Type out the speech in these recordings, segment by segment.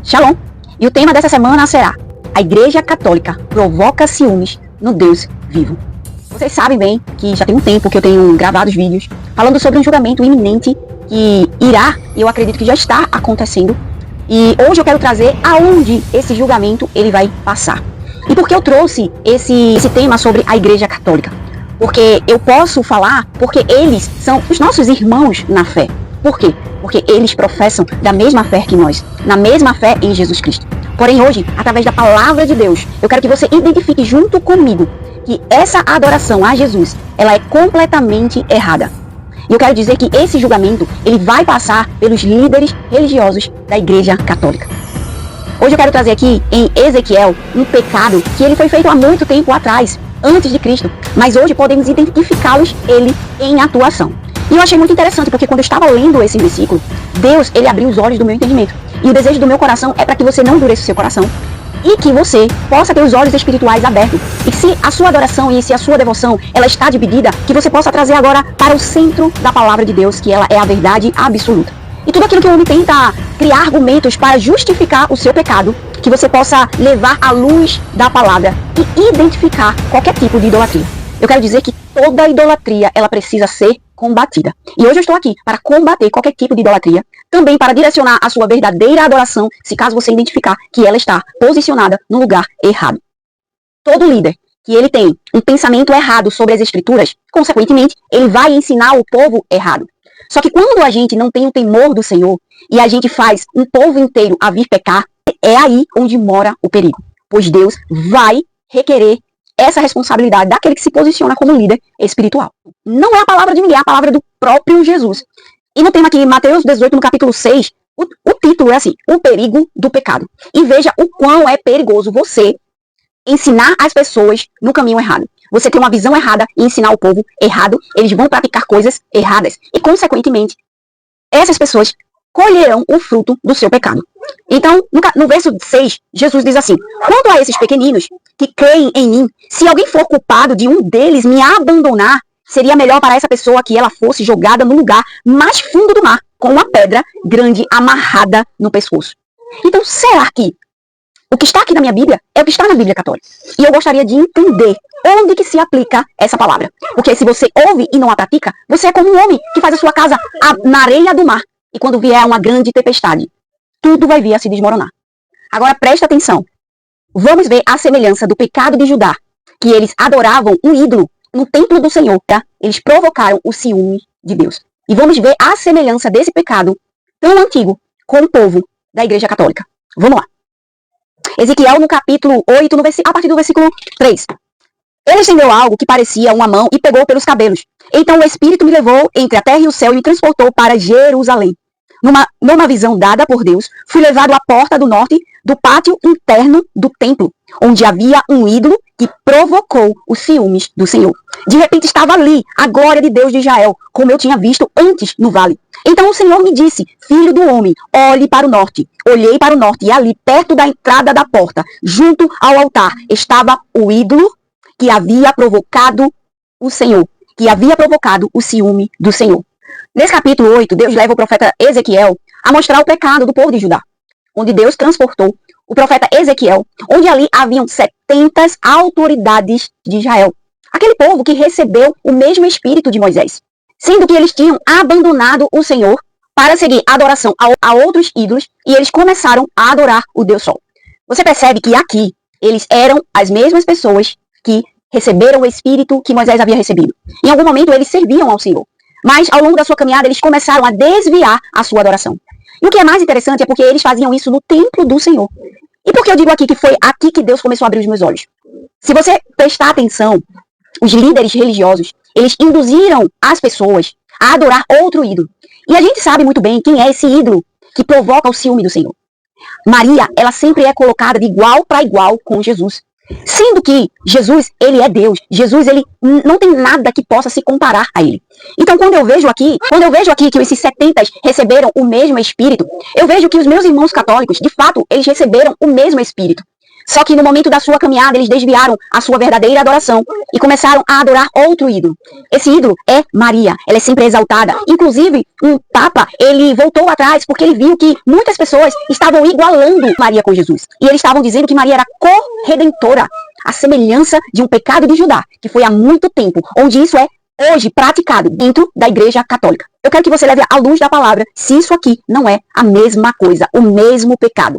Shalom! E o tema dessa semana será: a Igreja Católica provoca ciúmes no Deus vivo. Vocês sabem bem que já tem um tempo que eu tenho gravado os vídeos falando sobre um julgamento iminente que irá, e eu acredito que já está acontecendo. E hoje eu quero trazer aonde esse julgamento ele vai passar. E por que eu trouxe esse tema sobre a Igreja Católica? Porque eu posso falar porque eles são os nossos irmãos na fé. Por quê? Porque eles professam da mesma fé que nós, na mesma fé em Jesus Cristo. Porém hoje, através da palavra de Deus, eu quero que você identifique junto comigo que essa adoração a Jesus, ela é completamente errada. E eu quero dizer que esse julgamento, ele vai passar pelos líderes religiosos da Igreja Católica. Hoje eu quero trazer aqui em Ezequiel um pecado que ele foi feito há muito tempo atrás, antes de Cristo, mas hoje podemos identificá-los ele em atuação. E eu achei muito interessante, porque quando eu estava lendo esse versículo, Deus, ele abriu os olhos do meu entendimento. E o desejo do meu coração é para que você não endureça o seu coração e que você possa ter os olhos espirituais abertos. E se a sua adoração e se a sua devoção, ela está dividida, que você possa trazer agora para o centro da palavra de Deus, que ela é a verdade absoluta. E tudo aquilo que o homem tenta criar argumentos para justificar o seu pecado, que você possa levar à luz da palavra e identificar qualquer tipo de idolatria. Eu quero dizer que toda idolatria, ela precisa ser combatida. E hoje eu estou aqui para combater qualquer tipo de idolatria, também para direcionar a sua verdadeira adoração, se caso você identificar que ela está posicionada no lugar errado. Todo líder que ele tem um pensamento errado sobre as escrituras, consequentemente, ele vai ensinar o povo errado. Só que quando a gente não tem o temor do Senhor e a gente faz um povo inteiro a vir pecar, é aí onde mora o perigo. Pois Deus vai requerer essa responsabilidade daquele que se posiciona como líder espiritual. Não é a palavra de ninguém, é a palavra do próprio Jesus. E no tema aqui, Mateus 18, no capítulo 6, o título é assim: o perigo do pecado. E veja o quão é perigoso você ensinar as pessoas no caminho errado. Você tem uma visão errada e ensinar o povo errado, eles vão praticar coisas erradas. E, consequentemente, essas pessoas colherão o fruto do seu pecado. Então, no verso 6, Jesus diz assim: quanto a esses pequeninos que creem em mim, se alguém for culpado de um deles me abandonar, seria melhor para essa pessoa que ela fosse jogada no lugar mais fundo do mar, com uma pedra grande amarrada no pescoço. Então, será que o que está aqui na minha Bíblia é o que está na Bíblia Católica? E eu gostaria de entender onde que se aplica essa palavra. Porque se você ouve e não a pratica, você é como um homem que faz a sua casa na areia do mar. E quando vier uma grande tempestade, tudo vai vir a se desmoronar. Agora presta atenção. Vamos ver a semelhança do pecado de Judá, que eles adoravam um ídolo no templo do Senhor, tá? Eles provocaram o ciúme de Deus. E vamos ver a semelhança desse pecado tão antigo com o povo da Igreja Católica. Vamos lá. Ezequiel no capítulo 8, a partir do versículo 3. Ele estendeu algo que parecia uma mão e pegou pelos cabelos. Então o Espírito me levou entre a terra e o céu e me transportou para Jerusalém. Numa visão dada por Deus, fui levado à porta do norte do pátio interno do templo, onde havia um ídolo que provocou os ciúmes do Senhor. De repente estava ali a glória de Deus de Israel, como eu tinha visto antes no vale. Então o Senhor me disse: filho do homem, olhe para o norte. Olhei para o norte e ali, perto da entrada da porta, junto ao altar, estava o ídolo que havia provocado o Senhor, que havia provocado o ciúme do Senhor. Nesse capítulo 8, Deus leva o profeta Ezequiel a mostrar o pecado do povo de Judá, onde Deus transportou o profeta Ezequiel, onde ali haviam 70 autoridades de Israel. Aquele povo que recebeu o mesmo espírito de Moisés, sendo que eles tinham abandonado o Senhor para seguir adoração a outros ídolos, e eles começaram a adorar o Deus Sol. Você percebe que aqui eles eram as mesmas pessoas que receberam o espírito que Moisés havia recebido. Em algum momento eles serviam ao Senhor, mas ao longo da sua caminhada eles começaram a desviar a sua adoração. E o que é mais interessante é porque eles faziam isso no templo do Senhor. E por que eu digo aqui que foi aqui que Deus começou a abrir os meus olhos? Se você prestar atenção, os líderes religiosos, eles induziram as pessoas a adorar outro ídolo. E a gente sabe muito bem quem é esse ídolo que provoca o ciúme do Senhor. Maria, ela sempre é colocada de igual para igual com Jesus. Sendo que Jesus, ele é Deus. Jesus, ele não tem nada que possa se comparar a ele. Então, quando eu vejo aqui que esses 70 receberam o mesmo Espírito, eu vejo que os meus irmãos católicos, de fato, eles receberam o mesmo Espírito. Só que no momento da sua caminhada, eles desviaram a sua verdadeira adoração e começaram a adorar outro ídolo. Esse ídolo é Maria. Ela é sempre exaltada. Inclusive, um papa, ele voltou atrás porque ele viu que muitas pessoas estavam igualando Maria com Jesus. E eles estavam dizendo que Maria era corredentora, a semelhança de um pecado de Judá, que foi há muito tempo, onde isso é hoje praticado dentro da Igreja Católica. Eu quero que você leve à luz da palavra se isso aqui não é a mesma coisa, o mesmo pecado.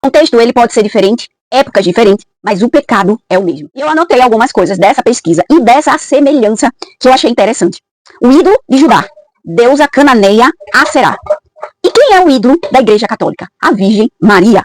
O contexto, ele pode ser diferente, épocas diferentes, mas o pecado é o mesmo. E eu anotei algumas coisas dessa pesquisa e dessa semelhança que eu achei interessante. O ídolo de Judá, deusa cananeia Aserá. E quem é o ídolo da Igreja Católica? A Virgem Maria.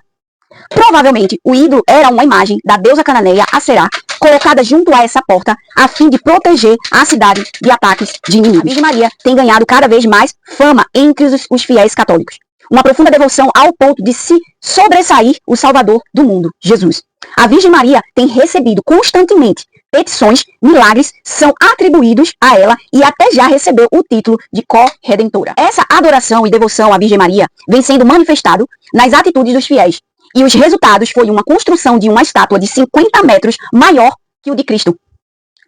Provavelmente, o ídolo era uma imagem da deusa cananeia Aserá, colocada junto a essa porta, a fim de proteger a cidade de ataques de inimigos. A Virgem Maria tem ganhado cada vez mais fama entre os fiéis católicos. Uma profunda devoção ao ponto de se sobressair o Salvador do mundo, Jesus. A Virgem Maria tem recebido constantemente petições, milagres são atribuídos a ela e até já recebeu o título de corredentora. Essa adoração e devoção à Virgem Maria vem sendo manifestado nas atitudes dos fiéis. E os resultados foi uma construção de uma estátua de 50 metros maior que o de Cristo.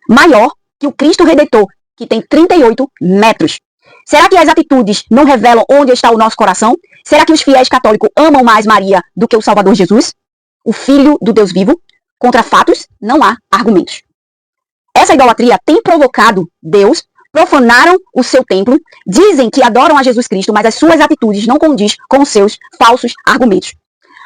Maior que o Cristo Redentor, que tem 38 metros. Será que as atitudes não revelam onde está o nosso coração? Será que os fiéis católicos amam mais Maria do que o Salvador Jesus? O Filho do Deus vivo? Contra fatos, não há argumentos. Essa idolatria tem provocado Deus, profanaram o seu templo, dizem que adoram a Jesus Cristo, mas as suas atitudes não condiz com os seus falsos argumentos.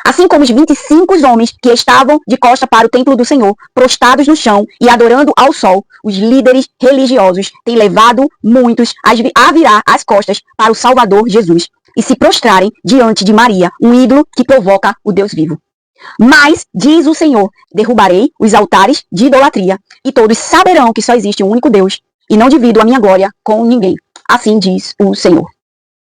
Assim como os 25 homens que estavam de costa para o templo do Senhor, prostrados no chão e adorando ao sol, os líderes religiosos têm levado muitos a virar as costas para o Salvador Jesus e se prostrarem diante de Maria, um ídolo que provoca o Deus vivo. Mas, diz o Senhor, derrubarei os altares de idolatria e todos saberão que só existe um único Deus e não divido a minha glória com ninguém. Assim diz o Senhor.